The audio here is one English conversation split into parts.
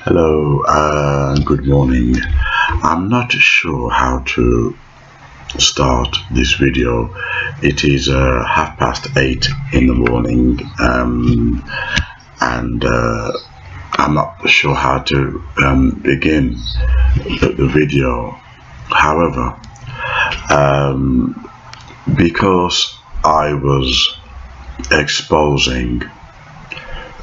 Hello, good morning. I'm not sure how to start this video. It is 8:30 in the morning, and I'm not sure how to begin the video. However, because I was exposing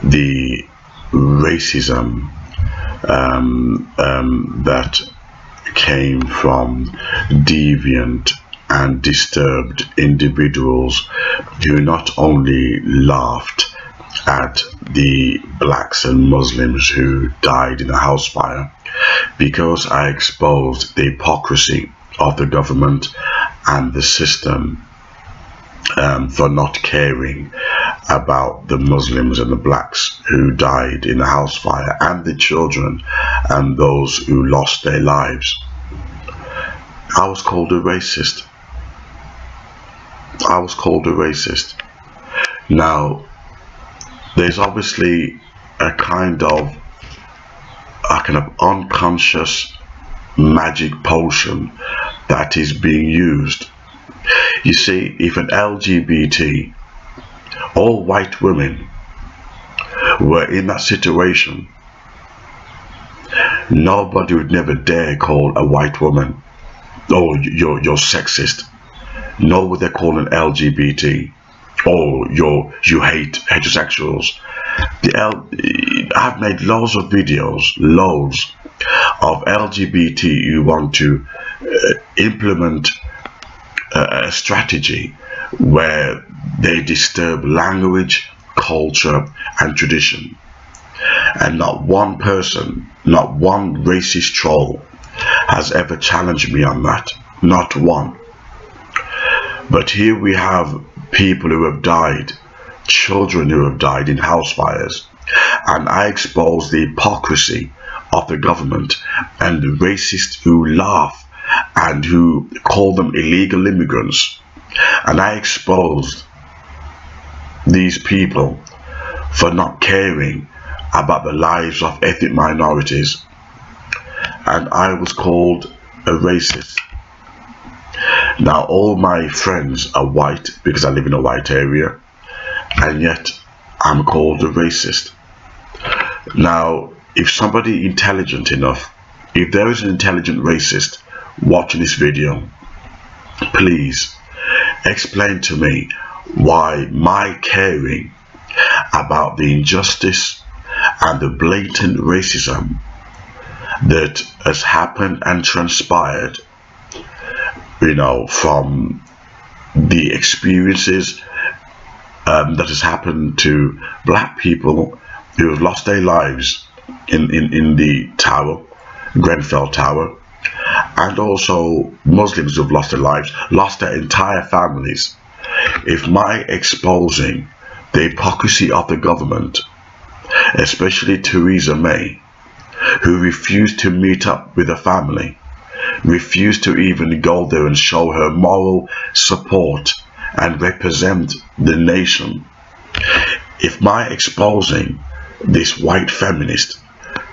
the racism that came from deviant and disturbed individuals who not only laughed at the blacks and Muslims who died in a house fire, because I exposed the hypocrisy of the government and the system for not caring about the Muslims and the blacks who died in the house fire, and the children and those who lost their lives. I was called a racist. I was called a racist. Now, there's obviously a kind of unconscious magic potion that is being used. You see, if an LGBT, all white women, were in that situation, nobody would never dare call a white woman, "Oh, you're sexist." Nor would they call an LGBT, "Oh, you hate heterosexuals." I've made loads of videos, loads of LGBT who want to implement a strategy where they disturb language, culture and tradition, and not one person, not one racist troll has ever challenged me on that, not one. But here we have people who have died, children who have died in house fires, and I expose the hypocrisy of the government and the racists who laugh and who call them illegal immigrants. And I exposed these people for not caring about the lives of ethnic minorities, and I was called a racist. Now all my friends are white because I live in a white area, and yet I'm called a racist. Now, if somebody intelligent enough, if there is an intelligent racist watching this video, please explain to me why my caring about the injustice and the blatant racism that has happened and transpired, from the experiences that has happened to black people who have lost their lives in the tower, Glenfell Tower, and also Muslims who have lost their lives, lost their entire families. If my exposing the hypocrisy of the government, especially Theresa May, who refused to meet up with the family, refused to even go there and show her moral support and represent the nation, if my exposing this white feminist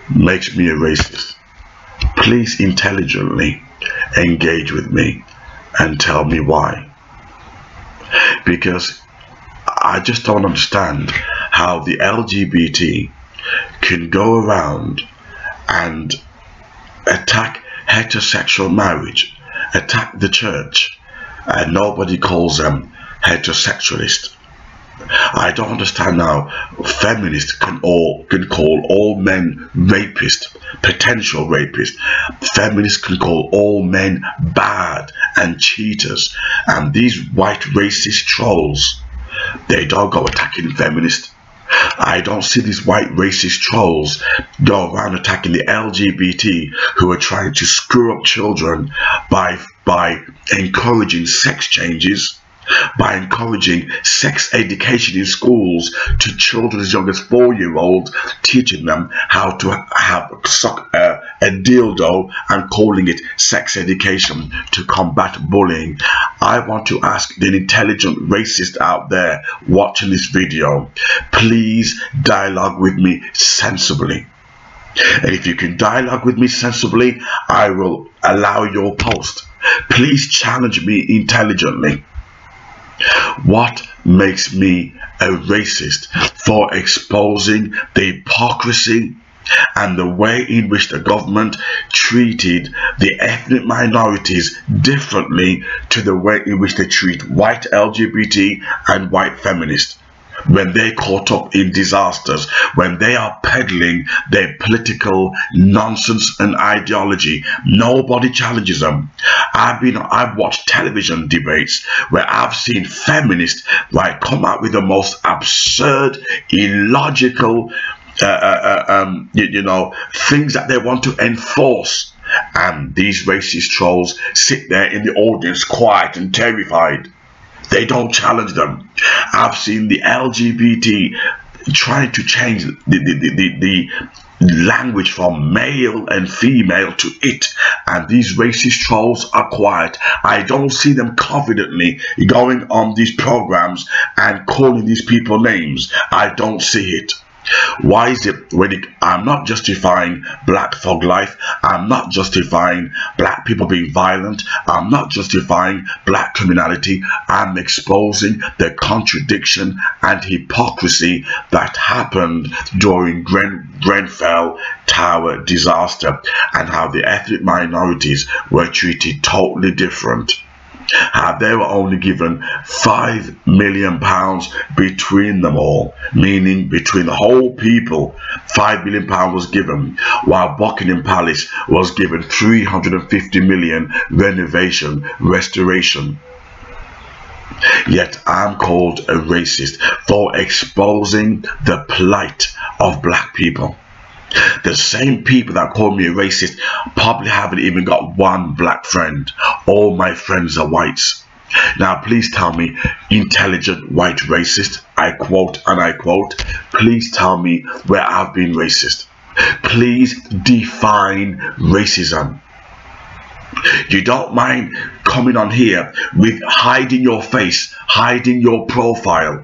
makes me a racist, please intelligently engage with me and tell me why. Because I just don't understand how the LGBT can go around and attack heterosexual marriage, attack the church, and nobody calls them heterosexualist. I don't understand how feminists can call all men rapists, potential rapists. Feminists can call all men bad and cheaters, and these white racist trolls, they don't go attacking feminists. I don't see these white racist trolls go around attacking the LGBT who are trying to screw up children by encouraging sex changes, by encouraging sex education in schools to children as young as 4-year-olds, teaching them how to suck a dildo and calling it sex education to combat bullying. I want to ask the intelligent racist out there watching this video, please dialogue with me sensibly. And if you can dialogue with me sensibly, I will allow your post. Please challenge me intelligently. What makes me a racist? For exposing the hypocrisy and the way in which the government treated the ethnic minorities differently to the way in which they treat white LGBT and white feminists. When they caught up in disasters, when they are peddling their political nonsense and ideology, nobody challenges them. I've watched television debates where I've seen feminists come out with the most absurd, illogical things that they want to enforce, and these racist trolls sit there in the audience quiet and terrified. They don't challenge them. I've seen the LGBT trying to change the language from male and female to it, and these racist trolls are quiet. I don't see them confidently going on these programs and calling these people names. I don't see it. Why is it when I'm not justifying black thug life, I'm not justifying black people being violent, I'm not justifying black criminality, I'm exposing the contradiction and hypocrisy that happened during Glenfell Tower disaster, and how the ethnic minorities were treated totally different. How they were only given £5 million between them all, meaning between the whole people, £5 million was given, while Buckingham Palace was given 350 million restoration. Yet I'm called a racist for exposing the plight of black people. The same people that call me a racist probably haven't even got one black friend. All my friends are whites. Now please tell me, intelligent white racist, I quote and I quote, please tell me where I've been racist. Please define racism. You don't mind coming on here with hiding your face, hiding your profile.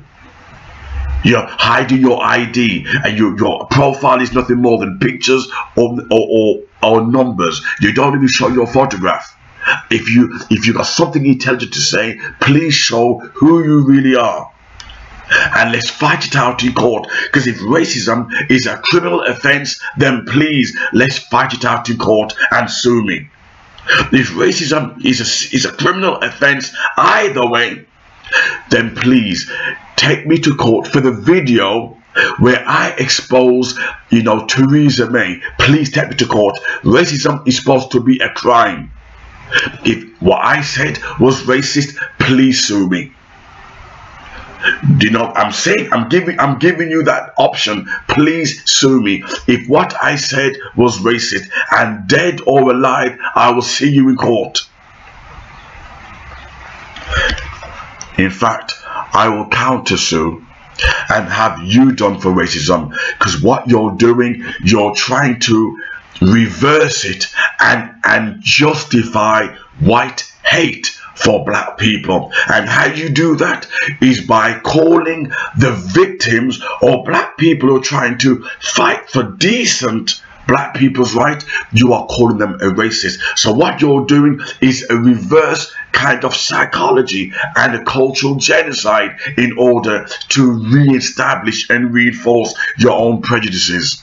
You're hiding your ID, and your profile is nothing more than pictures or numbers. You don't even show your photograph. If you got something intelligent to say, please show who you really are, and let's fight it out in court. Because if racism is a criminal offense, then please let's fight it out in court and sue me. If racism is a criminal offense either way, then please take me to court for the video where I expose, Theresa May. Please take me to court. Racism is supposed to be a crime. If what I said was racist, please sue me. Do you know what I'm saying? I'm giving you that option. Please sue me. If what I said was racist, and dead or alive, I will see you in court. In fact, I will counter sue and have you done for racism, because what you're doing, you're trying to reverse it and justify white hate for black people. And how you do that is by calling the victims or black people who are trying to fight for decent black people's right, you are calling them a racist. So what you're doing is a reverse kind of psychology and a cultural genocide in order to re-establish and reinforce your own prejudices.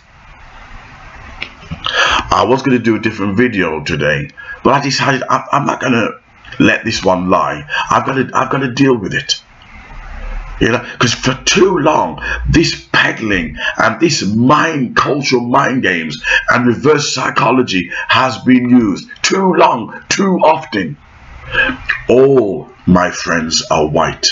I was going to do a different video today, but I decided I'm not going to let this one lie. I've got to deal with it. Because for too long, this peddling and this cultural mind games and reverse psychology has been used too long, too often. All my friends are white.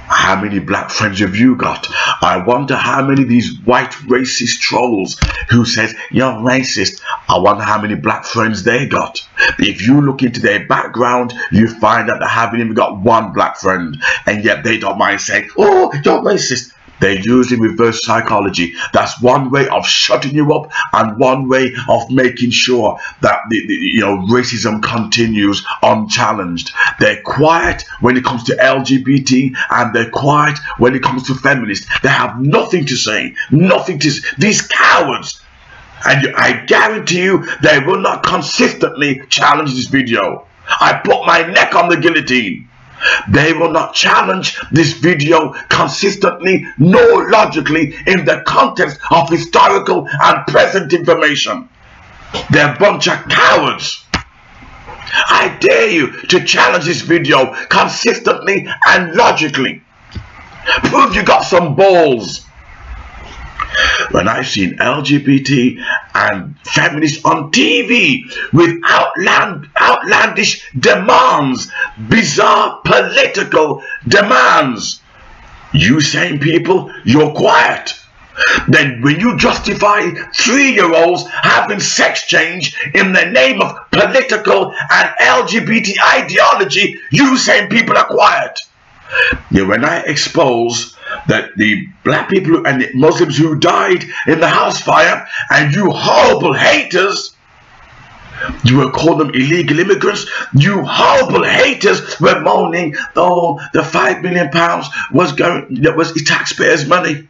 How many black friends have you got? I wonder how many of these white racist trolls who says you're racist, I wonder how many black friends they got. If you look into their background, you find that they haven't even got one black friend, and yet they don't mind saying, oh, you're racist. They're using reverse psychology. That's one way of shutting you up and one way of making sure that racism continues unchallenged. They're quiet when it comes to LGBT, and they're quiet when it comes to feminists. They have nothing to say. Nothing to say. These cowards. And I guarantee you they will not consistently challenge this video. I put my neck on the guillotine. They will not challenge this video consistently nor logically in the context of historical and present information. They're a bunch of cowards. I dare you to challenge this video consistently and logically. Prove you got some balls. When I've seen LGBT and feminists on TV with outlandish demands, bizarre political demands, you same people, you're quiet. Then when you justify 3-year-olds having sex change in the name of political and LGBT ideology, you same people are quiet. Yeah, when I expose that the black people and the Muslims who died in the house fire, and you horrible haters, you will call them illegal immigrants. You horrible haters were moaning, oh, the £5 million that was taxpayers' money.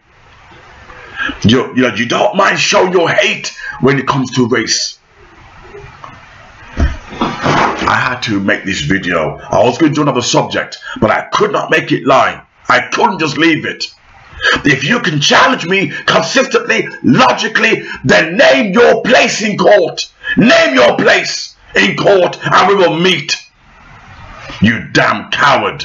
You don't mind showing your hate when it comes to race. I had to make this video. I was going to do another subject, but I could not make it live. I couldn't just leave it. If you can challenge me consistently, logically, then name your place in court. Name your place in court and we will meet. You damn coward.